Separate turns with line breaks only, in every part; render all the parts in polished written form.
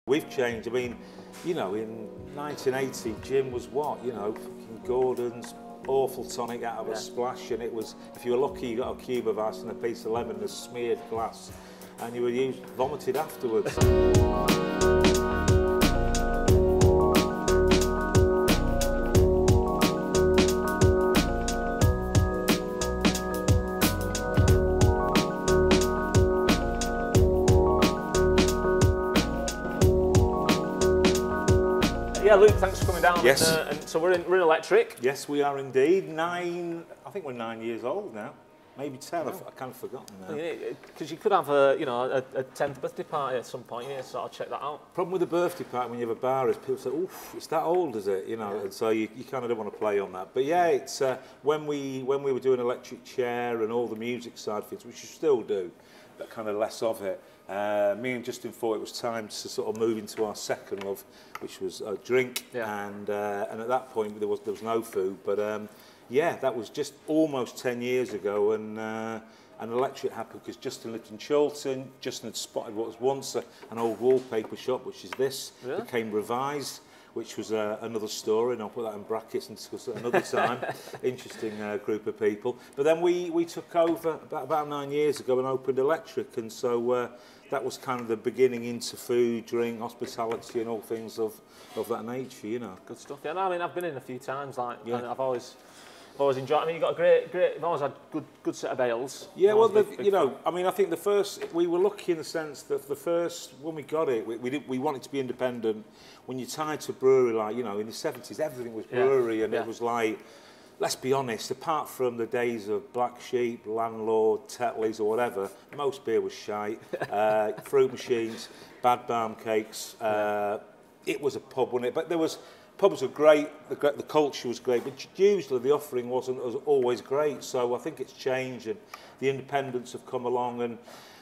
We've changed. I mean, you know, in 1980, gin was what? You know, fucking Gordon's, awful tonic out of a splash, and it was, if you were lucky, you got a cube of ice and a piece of lemon and a smeared glass, and you were vomited afterwards.
Yeah, Luke, thanks for coming down.
Yes.
And so we're in Electrik.
Yes, we are indeed. I think we're 9 years old now. Maybe 10, I've kind of forgotten now.
Because you could have a 10th birthday party at some point, yeah, so I'll check that out.
Problem with the birthday party when you have a bar is people say, oof, it's that old, is it? You know, and so you kind of don't want to play on that. But yeah, it's when we were doing Electric Chair and all the music side of things, which you still do, but kind of less of it. Me and Justin thought it was time to sort of move into our second love, which was a drink, and at that point there was no food, but yeah, that was just almost 10 years ago, and Electrik happened because Justin lived in Chorlton. Justin had spotted what was once an old wallpaper shop, which is this, became revised, which was another story, and I'll put that in brackets and discuss it another time. Interesting group of people. But then we took over about 9 years ago and opened Electrik, and so that was kind of the beginning into food, drink, hospitality, and all things of that nature, you know.
Good stuff. Yeah, no, I mean, I've been in a few times, like, and I've always enjoyed. I mean, you've got a great. You've always had good set of ales.
Yeah, well, you know, I mean, I think the first, we were lucky in the sense that the first, when we got it, we wanted to be independent. When you're tied to brewery, like, you know, in the 70s, everything was brewery, and it was like, let's be honest, apart from the days of Black Sheep, Landlord, Tetleys or whatever, most beer was shite. Fruit machines, bad barm cakes. It was a pub, wasn't it? But there was, pubs were great, the culture was great, but usually the offering wasn't always great. So I think it's changed, and the independents have come along, and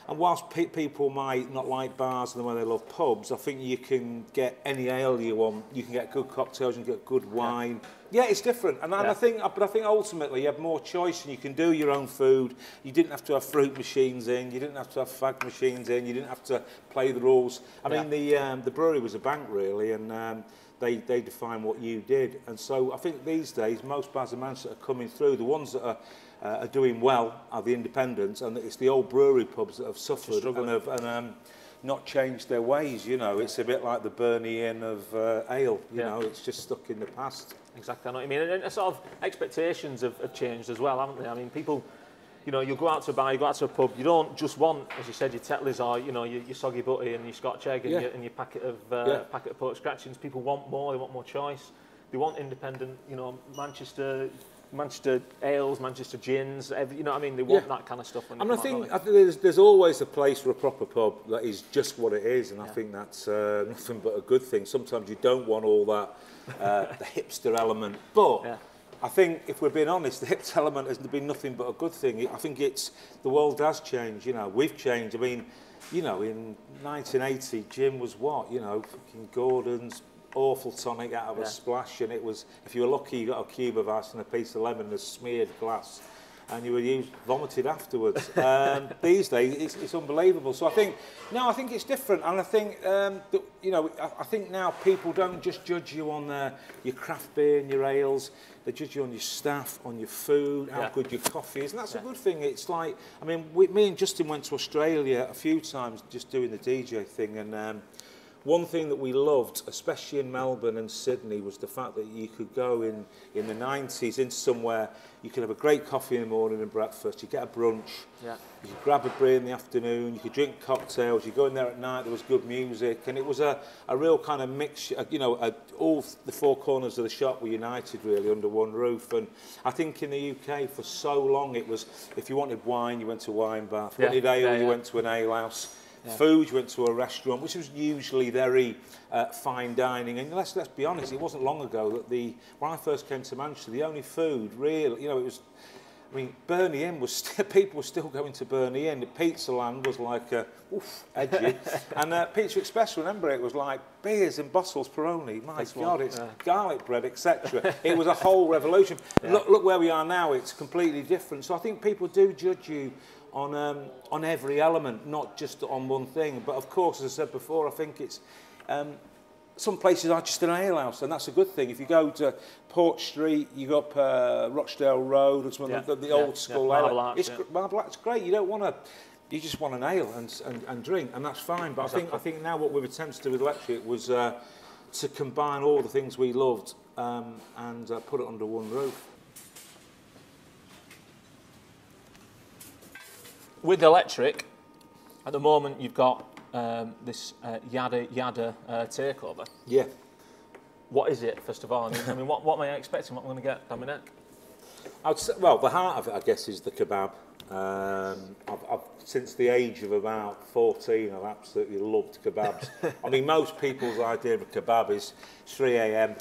whilst people might not like bars and the way they love pubs, I think you can get any ale you want. You can get good cocktails, you can get good wine. Yeah, it's different, and I think ultimately you have more choice, and you can do your own food. You didn't have to have fruit machines in, you didn't have to have fag machines in, you didn't have to play the rules. I mean, the brewery was a bank really, and they define what you did. And so I think these days most bars in Manchester are coming through. The ones that are doing well are the independents, and it's the old brewery pubs that have suffered and have not changed their ways. You know, it's a bit like the Burnley Inn of ale. You know, it's just stuck in the past.
Exactly, I know what you mean. And sort of expectations have changed as well, haven't they? I mean, people, you know, you go out to a bar, you go out to a pub, you don't just want, as you said, your Tetleys or, you know, your soggy butty and your Scotch egg and your packet of pork scratchings. People want more, they want more choice. They want independent, you know, Manchester ales, Manchester gins, you know what I mean? They want that kind of stuff.
And I think there's always a place for a proper pub that is just what it is, and I think that's nothing but a good thing. Sometimes you don't want all that, the hipster element, but I think if we're being honest, the hipster element has been nothing but a good thing. I think the world has changed, you know, we've changed. I mean, you know, in 1980, gin was what? You know, fucking Gordon's, awful tonic out of a splash, and it was, if you were lucky, you got a cube of ice and a piece of lemon and a smeared glass, and you were vomited afterwards. These days, it's unbelievable. So I think it's different, and I think you know, I think now people don't just judge you on your craft beer and your ales. They judge you on your staff, on your food, how good your coffee is, and that's a good thing. It's like, I mean, me and Justin went to Australia a few times just doing the DJ thing, and one thing that we loved, especially in Melbourne and Sydney, was the fact that you could go in the 90s into somewhere, you could have a great coffee in the morning and breakfast, you get a brunch, you could grab a beer in the afternoon, you could drink cocktails, you go in there at night, there was good music, and it was a real kind of mixture, you know, all the four corners of the shop were united really under one roof. And I think in the UK for so long it was, if you wanted wine, you went to a wine bar, if you wanted ale, you went to an ale house. Food, you went to a restaurant, which was usually very fine dining. And let's be honest, it wasn't long ago that when I first came to Manchester, the only food really, you know, it was, I mean, Burnley Inn was people were still going to Burnley Inn. The Pizza Land was like, edgy. And Pizza Express, remember, it was like beers in bottles per only. My God, it's garlic bread, etc. It was a whole revolution. Look where we are now, it's completely different. So I think people do judge you on every element, not just on one thing. But of course, as I said before, I think Some places are just an alehouse, and that's a good thing. If you go to Port Street, you go up Rochdale Road, or some of the old school
Marble
ale.
Arch,
Marble Arch, it's great. You don't want to. You just want an ale and drink, and that's fine. But I think now what we've attempted to do with Electrik was to combine all the things we loved and put it under one roof.
With Electrik, at the moment you've got this Yadda Yadda takeover.
Yeah.
What is it, first of all? I mean, what am I expecting? What am I going to get down my neck?
I'd say, well, the heart of it, I guess, is the kebab. I've since the age of about 14, I've absolutely loved kebabs. I mean, most people's idea of a kebab is 3 a.m.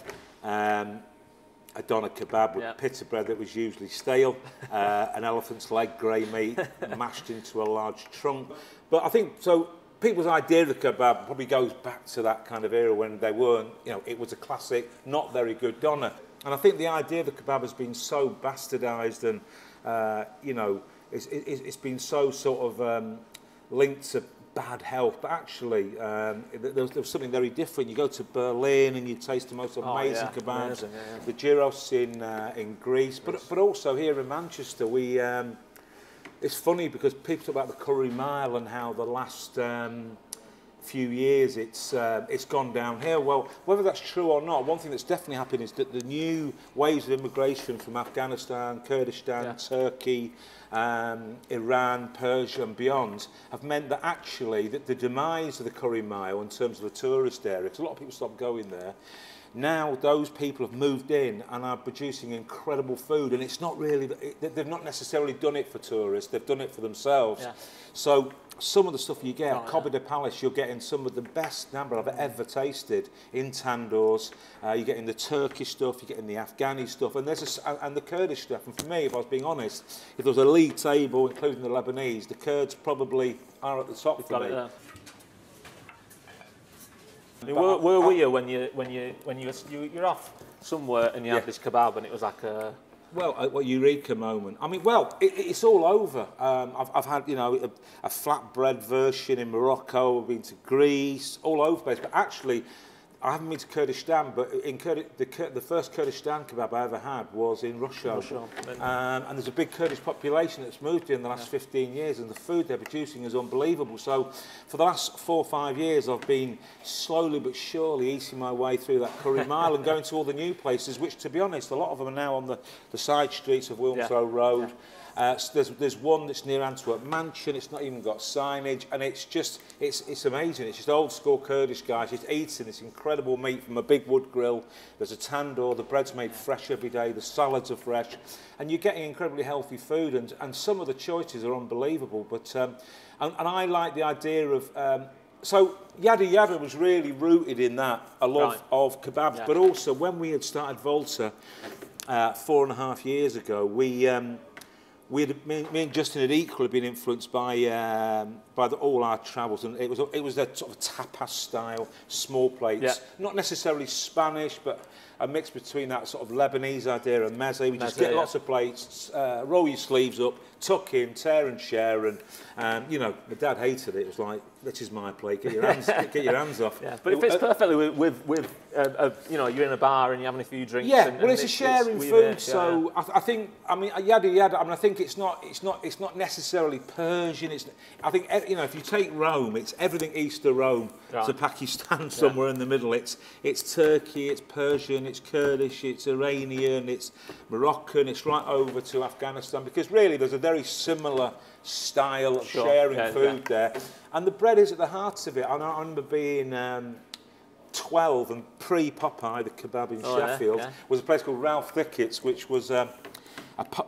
A doner kebab with pita bread that was usually stale, an elephant's leg grey meat mashed into a large trunk. But I think, so people's idea of the kebab probably goes back to that kind of era when they weren't, you know, it was a classic, not very good doner. And I think the idea of the kebab has been so bastardised and, you know, it's been so sort of linked to bad health, but actually there was something very different. You go to Berlin and you taste the most amazing kebabs, the gyros in Greece, but also here in Manchester, we it's funny because people talk about the curry mile and how the last few years it's gone downhill. Well, whether that's true or not, one thing that's definitely happened is that the new waves of immigration from Afghanistan, Kurdistan, Turkey, Iran, Persia and beyond have meant that actually the demise of the curry mile in terms of a tourist area, because a lot of people stopped going there, now those people have moved in and are producing incredible food, and it's not really, they've not necessarily done it for tourists, they've done it for themselves. Yeah. So some of the stuff you get, Kebab de Palace, you're getting some of the best namba I've ever tasted in tandoors. You're getting the Turkish stuff, you're getting the Afghani stuff, and and the Kurdish stuff. And for me, if I was being honest, if there was a league table, including the Lebanese, the Kurds probably are at the top for me.
I mean, where were you when you're off somewhere and you had this kebab and it was like a...
Well, a eureka moment. I mean, well, it's all over. I've had, you know, a flatbread version in Morocco. I've been to Greece, all over the place. But actually, I haven't been to Kurdistan, but in the first Kurdistan kebab I ever had was in Russia. And there's a big Kurdish population that's moved in the last 15 years, and the food they're producing is unbelievable. So for the last 4 or 5 years, I've been slowly but surely eating my way through that curry mile and going to all the new places, which, to be honest, a lot of them are now on the side streets of Wilmslow Road. So there's one that's near Antwerp Mansion. It's not even got signage, and it's amazing. It's just old school Kurdish guys just eating this incredible meat from a big wood grill. There's a tandoor. The bread's made fresh every day. The salads are fresh, and you're getting incredibly healthy food. And some of the choices are unbelievable. But and I like the idea of. So Yadda Yadda was really rooted in that, a love of kebabs, but also when we had started Volta 4.5 years ago, me and Justin had equally been influenced by all our travels, and it was a sort of tapas style, small plates, not necessarily Spanish, but a mix between that sort of Lebanese idea and meze. We just get lots of plates, roll your sleeves up, tuck in, tear and share, and you know, my dad hated it. It was like, this is my plate, get your hands off.
Yeah, but it fits perfectly with you know, you're in a bar and you're having a few drinks.
Yeah, well, it's a sharing food, so I think, I mean, Yadda Yadda, I mean, I think it's not necessarily Persian. I think, you know, if you take Rome, it's everything east of Rome to Pakistan, somewhere in the middle. It's Turkey, it's Persian, it's Kurdish, it's Iranian, it's Moroccan, it's right over to Afghanistan, because really there's a very similar style of sharing food there. And the bread is at the heart of it. And I remember being 12 and pre-Popeye, the kebab in Sheffield, was a place called Ralph Thickett's, which was a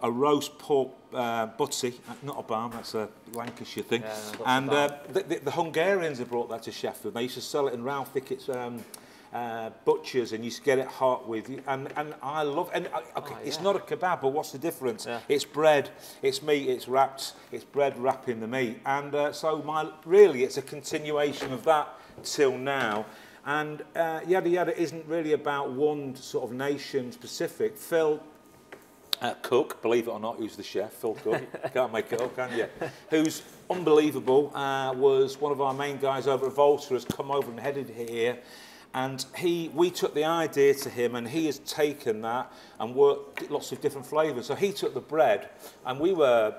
roast pork butty, not a barm, that's a Lancashire thing. And the Hungarians had brought that to Sheffield. They used to sell it in Ralph Thickett's butchers, and you used to get it hot with you. And I love, and it's not a kebab, but what's the difference? It's bread, it's meat, it's wrapped, it's bread wrapping the meat. And so really it's a continuation of that till now. And Yadda Yadda isn't really about one sort of nation specific. Phil Cook, believe it or not, who's the chef, Phil Cook, can't make it up, can you? Who's unbelievable, was one of our main guys over at Volta, has come over and headed here, and we took the idea to him, and he has taken that and worked lots of different flavours. So he took the bread, and we were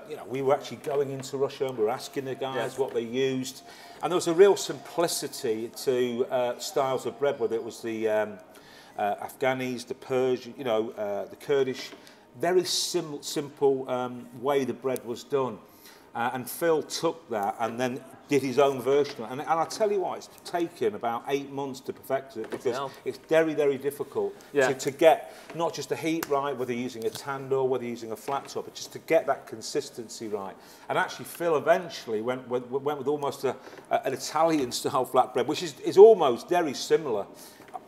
actually going into Russia and we were asking the guys what they used, and there was a real simplicity to styles of bread, whether it was the Afghanis, the Persian, the Kurdish. Very simple way the bread was done, and Phil took that and then did his own version. And I tell you what, it's taken about 8 months to perfect it, because it's very, very difficult to get not just the heat right, whether you're using a tandoor, whether you're using a flat top, but just to get that consistency right. And actually, Phil eventually went with almost an Italian-style flatbread, which is almost very similar.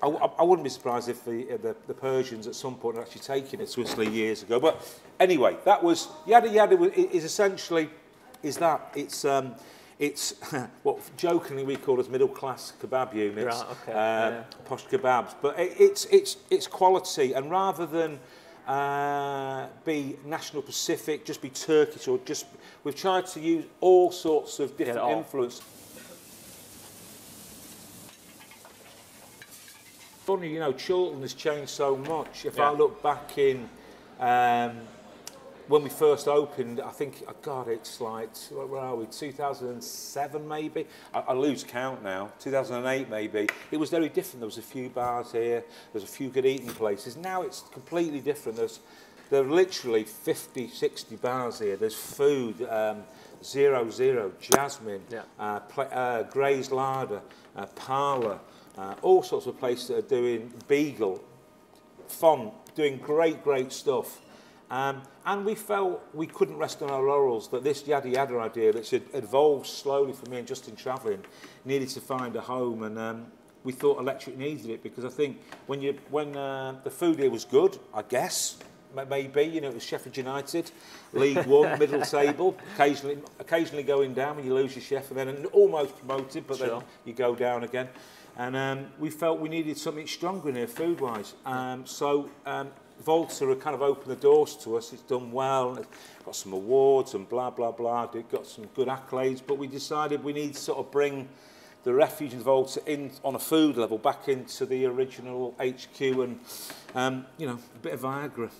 I wouldn't be surprised if the Persians at some point had actually taken it to Italy years ago. But anyway, that was Yadda Yadda is essentially it's what jokingly we call as middle class kebab units, posh kebabs. But it's quality, and rather than be National Pacific, just be Turkish, or just we've tried to use all sorts of different influence. Funny, Chorlton has changed so much. If I look back in when we first opened, I think, it's like, where are we, 2007 maybe? I lose count now, 2008 maybe. It was very different. There was a few bars here, there's a few good eating places. Now it's completely different. There are literally 50, 60 bars here. There's food, 00, Jasmine, Gray's Larder, Parlour, all sorts of places that are doing Beagle, Font, doing great stuff. And we felt we couldn't rest on our laurels, that this Yadda Yadda idea that's evolved slowly for me and Justin travelling needed to find a home, and we thought Electrik needed it, because I think when the food here was good, I guess, maybe, it was Sheffield United, League One, middle table, occasionally going down when you lose your chef, and then almost promoted, but then you go down again. And we felt we needed something stronger in here food-wise. So Volta have kind of opened the doors to us. It's done well, it's got some awards and blah, blah, blah. It got some good accolades, but we decided we need to sort of bring the Refuge and Volta in on a food level back into the original HQ, and, a bit of Viagra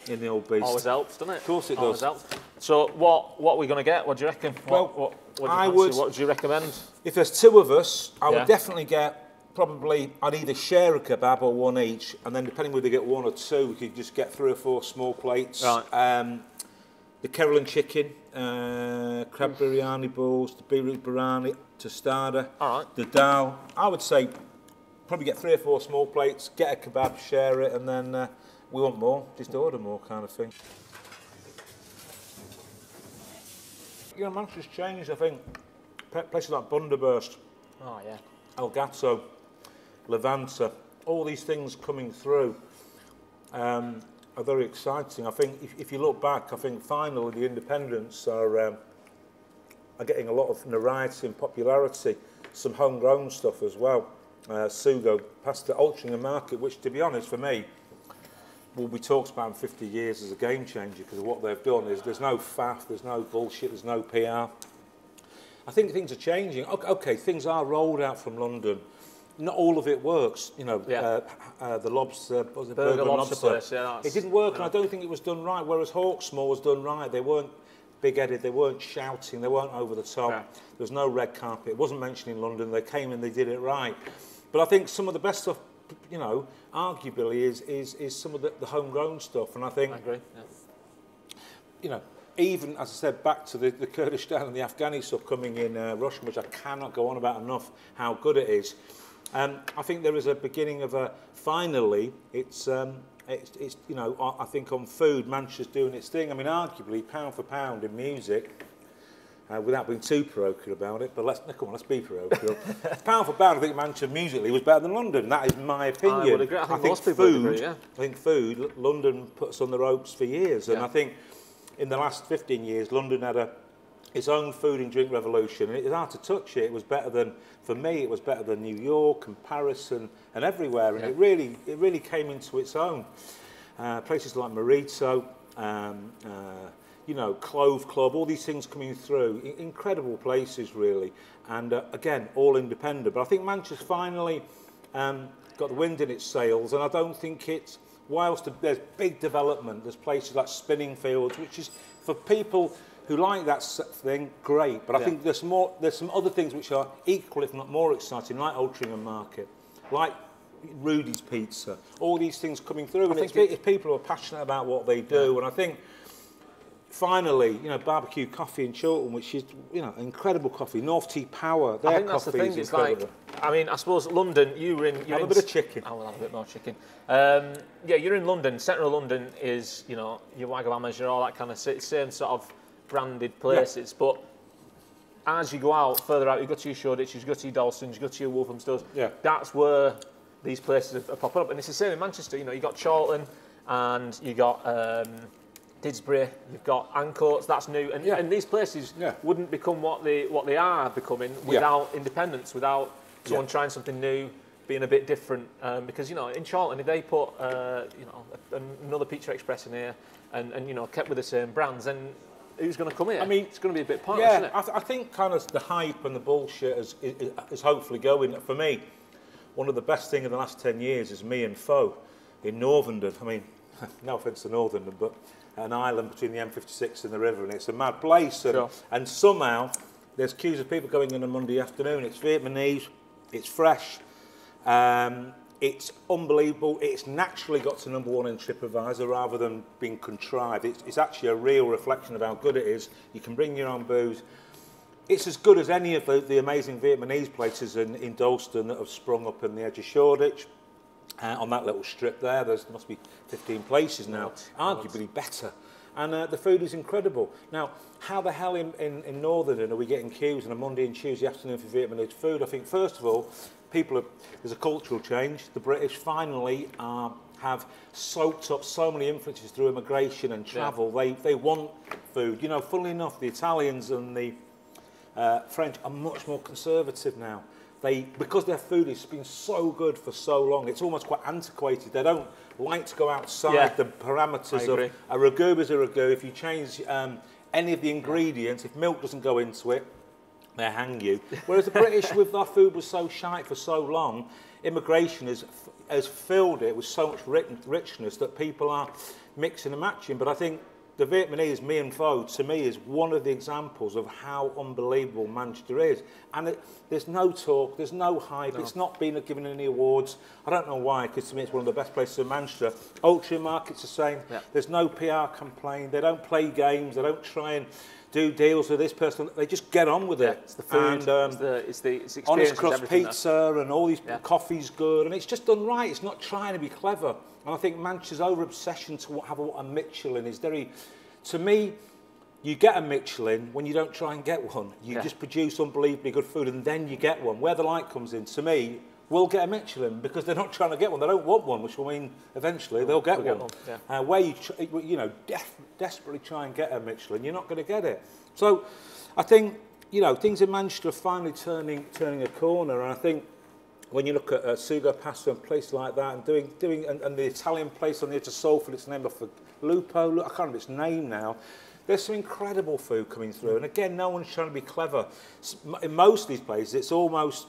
in the old beast.
Always helps, doesn't it?
Of course it
Always
does.
Helps. So what are we going to get? What do you reckon?
Well,
what would you recommend?
If there's two of us, I would definitely get, probably, I'd either share a kebab or one each, and then depending whether they get one or two, we could just get 3 or 4 small plates. Right. The Kerala chicken, crab biryani balls, the beetroot biryani, tostada, the dal. I would say probably get 3 or 4 small plates, get a kebab, share it, and then we want more, just order more kind of thing. Manchester's changed, I think. Places like Bundaberst, El Gato, Levanta, all these things coming through are very exciting. I think if you look back, I think finally the independents are getting a lot of notoriety and popularity, some homegrown stuff as well. Sugo, past the Altrincham market, which to be honest for me, will be talked about in 50 years as a game changer, because of what they've done. There's no faff, there's no bullshit, there's no PR. I think things are changing. Okay, things are rolled out from London. Not all of it works. The lobster, Burger lobster place, it didn't work, and I don't think it was done right. Whereas Hawksmoor was done right. They weren't big-headed, they weren't shouting, they weren't over the top. There was no red carpet. It wasn't mentioned in London. They came and they did it right. But I think some of the best stuff, arguably is some of the homegrown stuff, and I think, even as I said, back to the Kurdistan and the Afghani stuff coming in Russian, which I cannot go on about enough how good it is. I think there is a beginning of a finally. It's I think on food, Manchester's doing its thing. I mean, arguably pound for pound in music. Without being too parochial about it, but let's be parochial. Pound for pound, I think Manchester musically was better than London. That is my opinion.
I would agree. I think most people would agree,
I think food, London put us on the ropes for years, and I think in the last 15 years, London had its own food and drink revolution, and it's hard to touch it. It was better than, for me, it was better than New York and Paris and everywhere, and it really came into its own. Places like Marito, you know, Clove Club, all these things coming through. Incredible places, really. And again, all independent. But I think Manchester's finally got the wind in its sails, and I don't think it's, whilst there's big development, there's places like Spinningfields, which is for people who like that thing, great. But I think there's some other things which are equal, if not more exciting, like Altrincham Market, like Rudy's Pizza, all these things coming through. And it's people who are passionate about what they do. And I think, finally, you know, barbecue coffee in Chorlton, which is, you know, incredible coffee. North Tea Power, their
I think that's the thing. It's like, I mean, I suppose London, you're in
a bit of chicken.
I will have a bit more chicken. Yeah, you're in London. Centre of London is, you know, your Wagamamas, your all that kind of same sort of branded places. But as you go out further out, you go to your Shoreditch, you go to your Dalston, you go to your Wolverhamptons. That's where these places are popping up, and it's the same in Manchester. You know, you got Chorlton, and you got Didsbury, you've got Ancoats, that's new, and these places wouldn't become what they are becoming without independence, without someone trying something new, being a bit different. Because, you know, in Chorlton, if they put you know, another Pizza Express in here and you know, kept with the same brands, then who's going to come here? I mean, it's going to be a bit pointless, isn't it?
I think kind of the hype and the bullshit is hopefully going. For me, one of the best things in the last 10 years is me and Faux in Northenden. I mean, no offence to Northenden, but an island between the M56 and the river, and it's a mad place. And somehow there's queues of people going in on Monday afternoon. It's Vietnamese, it's fresh, it's unbelievable. It's naturally got to #1 in TripAdvisor rather than being contrived. It's actually a real reflection of how good it is. You can bring your own booze. It's as good as any of the amazing Vietnamese places in Dalston that have sprung up in the edge of Shoreditch. On that little strip there must be 15 places now, arguably better. And the food is incredible. Now, how the hell in Northern are we getting queues on a Monday and Tuesday afternoon for Vietnamese food? I think, first of all, there's a cultural change. The British finally have soaked up so many influences through immigration and travel. They want food. You know, funnily enough, the Italians and the French are much more conservative now. Because their food has been so good for so long, it's almost quite antiquated. They don't like to go outside the parameters of a ragu is a ragu. If you change any of the ingredients, if milk doesn't go into it, they hang you. Whereas the British, with their food was so shite for so long, immigration has filled it with so much richness that people are mixing and matching. But I think the Vietnamese, me and Faux, to me, is one of the examples of how unbelievable Manchester is. And there's no talk, there's no hype, it's not been given any awards. I don't know why, because to me it's one of the best places in Manchester. Altrincham Market's the same. There's no PR campaign, they don't play games, they don't try and do deals with this person, they just get on with it.
It's the food, and, it's the experience,
honest crust pizza and all these coffee's good, and it's just done right. It's not trying to be clever. And I think Manchester's over-obsession to have a Michelin is very, to me, you get a Michelin when you don't try and get one. You just produce unbelievably good food and then you get one. Where the light comes in, to me, we'll get a Michelin because they're not trying to get one. They don't want one, which will mean eventually they'll get one. Where you know, desperately try and get a Michelin, you're not going to get it. So I think, you know, things in Manchester are finally turning a corner, and I think when you look at Sugo Pasta and places like that, and doing and the Italian place on the edge of Salford, it's named after Lupo. I can't remember its name now. There's some incredible food coming through, and again, no one's trying to be clever. In most of these places, it's almost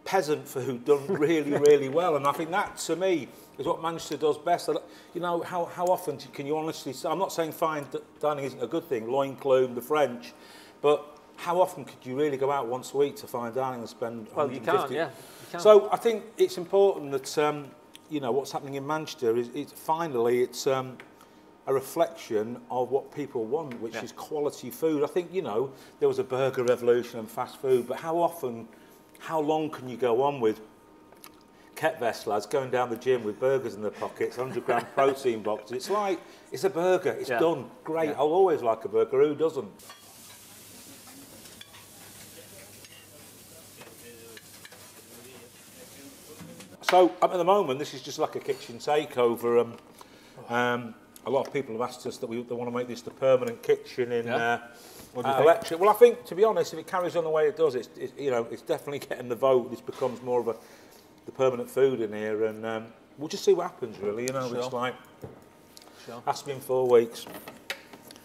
peasant food done really, really well, and I think that, to me, is what Manchester does best. You know, how often can you honestly say, I'm not saying fine dining isn't a good thing, loin cloon, the French, but how often could you really go out once a week to fine dining and spend 150?
Well, you can, you can.
So I think it's important that, you know, what's happening in Manchester is finally it's a reflection of what people want, which is quality food. I think, you know, there was a burger revolution and fast food, but how long can you go on with Kebab lads going down the gym with burgers in their pockets, 100-gram protein boxes? It's like, it's a burger, it's done, great. I'll always like a burger, who doesn't? So, at the moment, this is just like a kitchen takeover. A lot of people have asked us that they want to make this the permanent kitchen in Electrik. Well, I think, to be honest, if it carries on the way it does, you know, it's definitely getting the vote. This becomes more of the permanent food in here, and we'll just see what happens, really. You know, it's like
Sure.
Has been 4 weeks.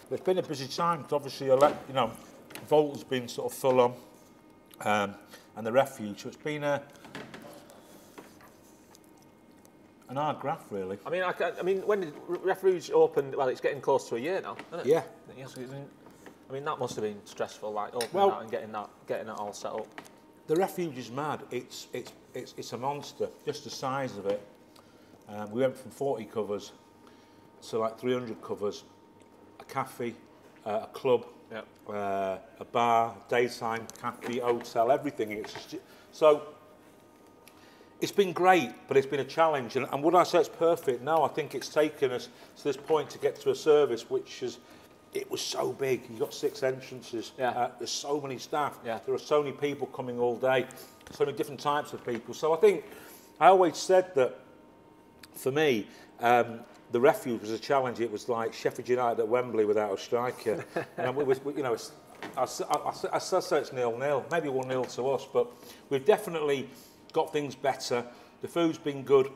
But it's been a busy time, 'cause obviously, you know, Volta's been sort of full on, and the Refuge. So it's been an hard graft, really.
I mean, when did Refuge open? Well, it's getting close to a year now, isn't it?
Yeah.
Yes. I mean, that must have been stressful, like opening that and getting that all set up.
The Refuge is mad. It's a monster. Just the size of it. We went from 40 covers to like 300 covers. A cafe, a club,
yep.
A bar, daytime cafe, hotel, everything. So it's been great, but it's been a challenge. And would I say it's perfect? No, I think it's taken us to this point to get to a service which is. It was so big. You've got 6 entrances.
Yeah.
There's so many staff.
Yeah.
There are so many people coming all day. So many different types of people. So I think I always said that for me, the Refuge was a challenge. It was like Sheffield United at Wembley without a striker. And you know, I still say it's 0-0. Maybe 1-0 to us, but we've definitely got things better. The food's been good.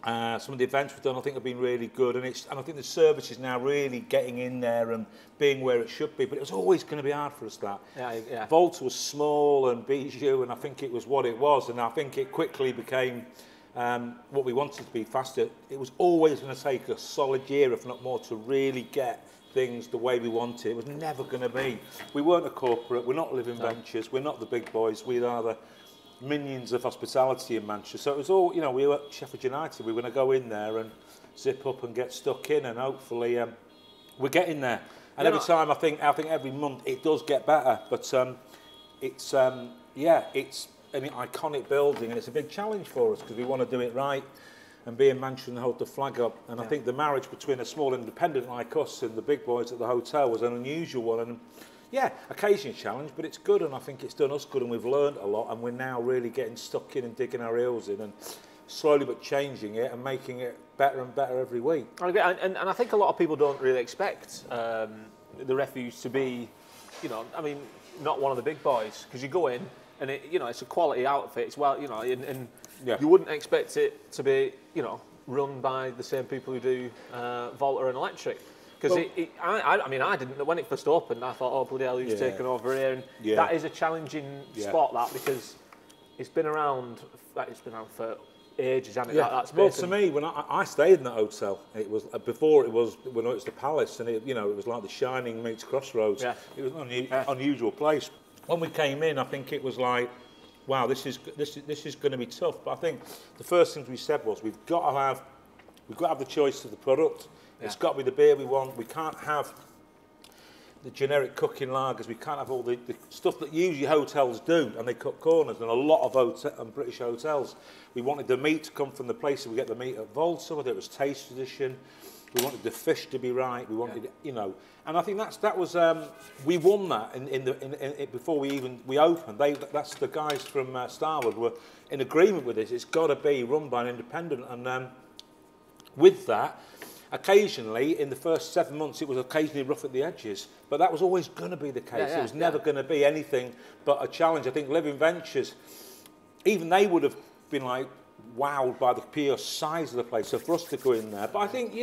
Some of the events we've done, I think, have been really good, and I think the service is now really getting in there and being where it should be. But it was always going to be hard for us.
Yeah.
Volta was small and bijou, and I think it was what it was, and I think it quickly became what we wanted to be faster. It was always going to take a solid year, if not more, to really get things the way we wanted. It was never going to be. We weren't a corporate. We're not Living Ventures. We're not the big boys. We are the minions of hospitality in Manchester. So it was all, you know, we were at Sheffield United. We were going to go in there and zip up and get stuck in, and hopefully we're getting there. And every time, I think every month it does get better. But it's an iconic building, and it's a big challenge for us because we want to do it right and be in Manchester and hold the flag up. And I think the marriage between a small independent like us and the big boys at the hotel was an unusual one. And yeah, occasionally challenge, but it's good, and I think it's done us good, and we've learned a lot, and we're now really getting stuck in and digging our heels in and slowly but changing it and making it better and better every week.
And I think a lot of people don't really expect the Refuge to be, you know, I mean, not one of the big boys, because you go in and it's a quality outfit. It's and you wouldn't expect it to be, you know, run by the same people who do Volta and Electrik. Because I mean, I didn't, when it first opened, I thought, oh, bloody hell, who's taken over here? And that is a challenging spot, that, because it's been around for ages, hasn't it? That space.
Well, to me, when I stayed in that hotel, it was before it was the Palace, and it was like the Shining meets Crossroads. Yeah. It was an unusual place. When we came in, I think it was like, wow, this is going to be tough. But I think the first things we said was we've got to have the choice of the product. It's got to be the beer we want. We can't have the generic cooking lagers. We can't have all the stuff that usually hotels do, and they cut corners. And a lot of British hotels, we wanted the meat to come from the place that we get the meat at Volta, whether it was Taste Edition. We wanted the fish to be right. We wanted, and I think that was we won that in before we opened. That's the guys from Starwood were in agreement with this. It's got to be run by an independent, and with that. Occasionally, in the first 7 months, it was occasionally rough at the edges, but that was always going to be the case. It was never going to be anything but a challenge. I think Living Ventures, even they would have been like wowed by the pure size of the place. So for us to go in there, but I think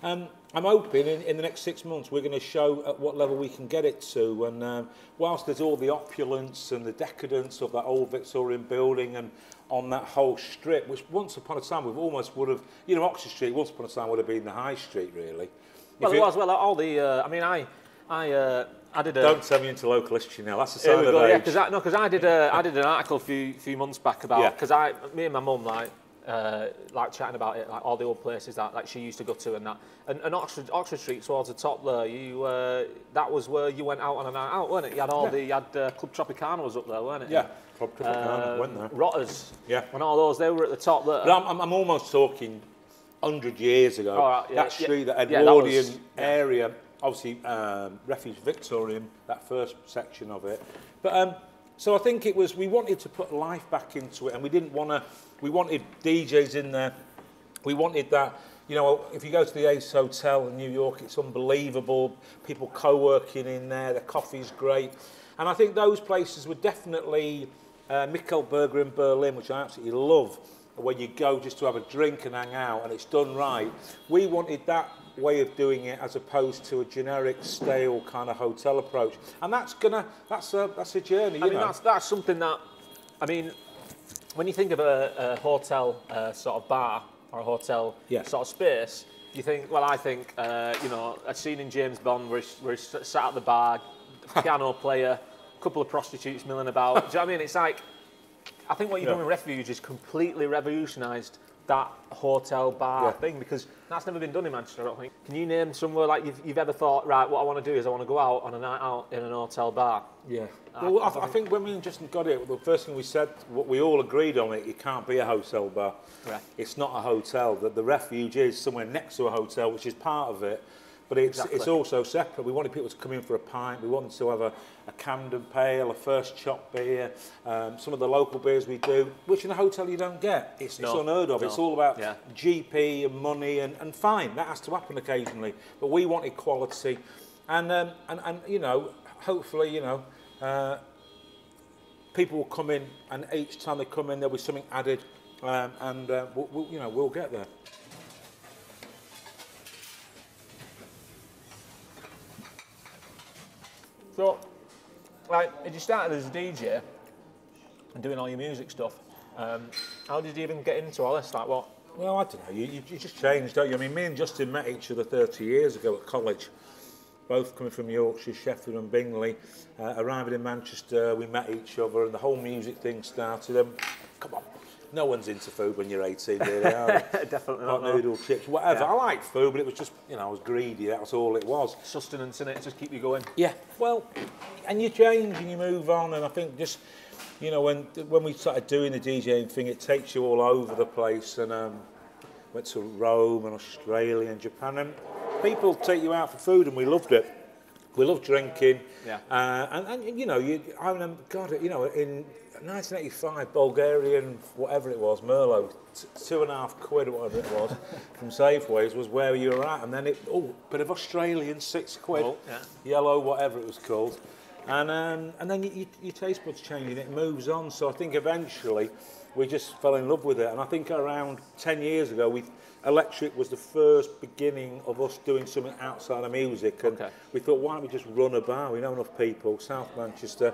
I'm hoping in the next 6 months we're going to show at what level we can get it to. And whilst there's all the opulence and the decadence of that old Victorian building and on that whole strip, which once upon a time would have, Oxford Street once upon a time would have been the high street, really.
Well, it was. Well, all the, I did a...
Don't tell me into local history now, that's the sign of age.
Yeah, because I did an article a few months back about, because me and my mum, like chatting about it, like all the old places that she used to go to and that. And Oxford Street towards the top there, that was where you went out on a night out, weren't it? You had Club Tropicana was up there, weren't it?
Yeah. Went there.
Rotters.
Yeah.
When all those, they were at the top there.
But I'm almost talking 100 years ago. That street, that Edwardian area, obviously Refuge Victorian, that first section of it. But so I think it was, we wanted to put life back into it, and we wanted DJs in there. We wanted that, if you go to the Ace Hotel in New York, it's unbelievable. People co-working in there, the coffee's great. And I think those places were definitely Burger in Berlin, which I absolutely love, where you go just to have a drink and hang out, and it's done right. We wanted that way of doing it as opposed to a generic, stale kind of hotel approach. And that's a journey.
I mean, that's something that, I mean, when you think of a hotel sort of bar or a hotel sort of space, you think, well, I think, you know, a scene in James Bond where he's sat at the bar, piano player, a couple of prostitutes milling about. Do you know what I mean? It's like, I think what you've done with Refuge is completely revolutionised that hotel bar thing, because that's never been done in Manchester, I don't think. Can you name somewhere like you've ever thought, right, what I want to do is I want to go out on a night out in an hotel bar?
Yeah. Well, I think when me and Justin got it, the first thing we said, what we all agreed on it can't be a hotel bar. Right. It's not a hotel. The Refuge is somewhere next to a hotel, which is part of it. But it's also separate. We wanted people to come in for a pint. We wanted to have a Camden Pale, a First Chop beer, some of the local beers we do, which in a hotel you don't get. It's unheard of. It's all about GP and money, and fine, that has to happen occasionally. But we wanted quality, and you know, hopefully, you know, people will come in, and each time they come in, there'll be something added, and you know, we'll get there.
So, like, as you started as a DJ and doing all your music stuff, how did you even get into all this? Like, what?
Well, I don't know. You just changed, don't you? I mean, me and Justin met each other 30 years ago at college, both coming from Yorkshire, Sheffield and Bingley. Arriving in Manchester, we met each other, and the whole music thing started. Come on. No one's into food when you're 18, really, are they?
Definitely
not. Hot noodle, chips, whatever. I like food, but it was just, you know, I was greedy. That was all it was.
Sustenance in it, just keep you going.
Yeah. Well, and you change and you move on, and I think just, you know, when we started doing the DJing thing, it takes you all over the place, and went to Rome and Australia and Japan, and people take you out for food, and we loved it. We loved drinking. Yeah. And you know, I remember, God, you know, in 1985, Bulgarian, whatever it was, Merlot, £2.50 or whatever it was, from Safeways was where you were at. And then bit of Australian, £6, yellow, whatever it was called. And then your taste buds change and it moves on. So I think eventually we just fell in love with it. And I think around 10 years ago, Electrik was the first beginning of us doing something outside of music, and we thought, why don't we just run a bar? We know enough people. South Manchester,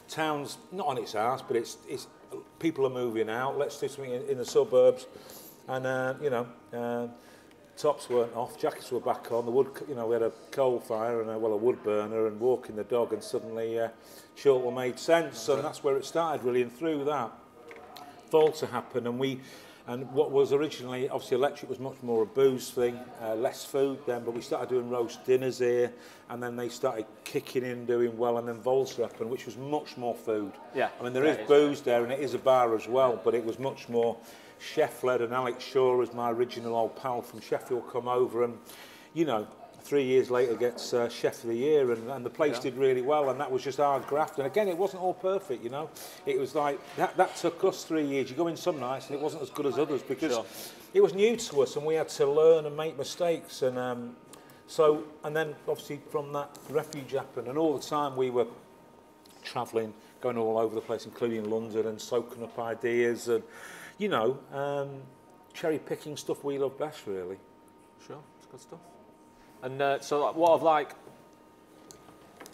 town's not on its arse, but it's people are moving out. Let's do something in the suburbs, and you know, tops weren't off, jackets were back on. The wood, you know, we had a coal fire and a wood burner, and walking the dog, and suddenly Chorlton made sense, and that's where it started really. And through that, Volta happened, and what was originally, obviously Electrik was much more a booze thing, less food then, but we started doing roast dinners here, and then they started kicking in, doing well, and then Volta happened, which was much more food. Yeah. I mean, there is booze there, and it is a bar as well, but it was much more chef-led, and Alex Shaw, as my original old pal from Sheffield, come over, and, you know, 3 years later gets Chef of the Year, and the place did really well, and that was just our graft. And again, it wasn't all perfect, you know. It was like, that took us 3 years. You go in some nights and it wasn't as good as others, because it was new to us, and we had to learn and make mistakes. And and then obviously from that, Refuge happened, and all the time we were travelling, going all over the place, including London, and soaking up ideas, and, you know, cherry picking stuff we love best, really.
Sure, it's good stuff. And so, what of like,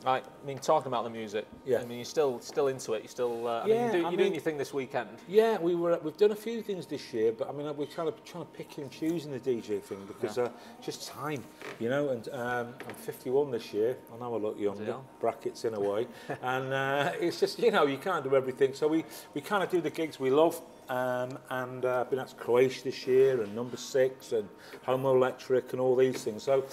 I mean, talking about the music. Yeah. I mean, you're still into it. You're still. I mean, you're doing your thing this weekend.
Yeah, we've done a few things this year, but I mean, we're trying to pick and choose in the DJ thing, because just time, you know. And I'm 51 this year. I know I look younger, brackets in a way, and it's just, you know, you can't do everything. So we kind of do the gigs we love. And I've been out to Croatia this year, and Number 6, and Homo Electric, and all these things. So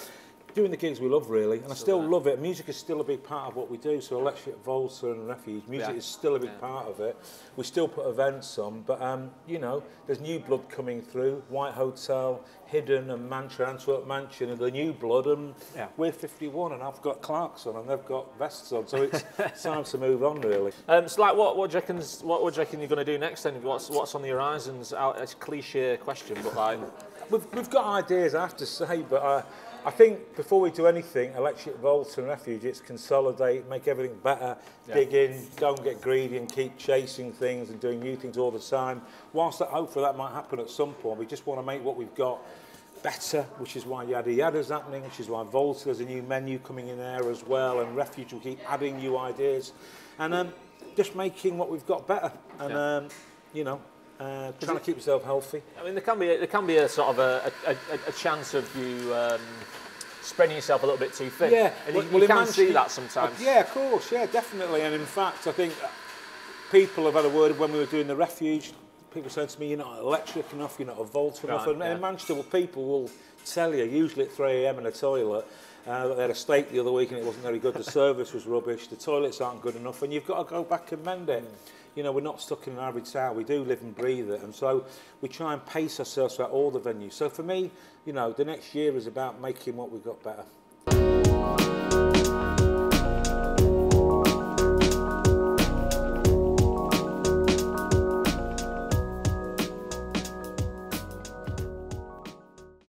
doing the gigs we love, really, and I still love it. Music is still a big part of what we do. So Electrik, Volta and Refuge, music is still a big part of it. We still put events on, but you know, there's new blood coming through. White Hotel, Hidden, and Mantra, Antwerp Mansion, and the new blood, and we're 51, and I've got Clarks on, and they've got vests on, so it's time to move on, really.
So, like, what do you reckon you're going to do next? Then, what's on the horizons? It's a cliche question, but like,
we've got ideas, I have to say, but I think before we do anything, Electrik, Volta and Refuge, it's consolidate, make everything better, dig in, don't get greedy and keep chasing things and doing new things all the time. Whilst hopefully that might happen at some point, we just want to make what we've got better, which is why Yadda Yadda's happening, which is why Volta, there's a new menu coming in there as well, and Refuge will keep adding new ideas, and just making what we've got better, and you know, trying to keep yourself healthy.
I mean, there can be a sort of a chance of you spreading yourself a little bit too thin.
Yeah,
and you can see that sometimes.
Yeah, of course, yeah, definitely, and in fact, I think people have had a word when we were doing the Refuge. People said to me, you're not electric enough, you're not a Volta enough. And in Manchester, well, people will tell you, usually at 3 AM in a toilet, that they had a steak the other week and it wasn't very good, the service was rubbish, the toilets aren't good enough, and you've got to go back and mend it. You know, we're not stuck in an average tower, we do live and breathe it, and so we try and pace ourselves throughout all the venues. So for me, you know, the next year is about making what we've got better.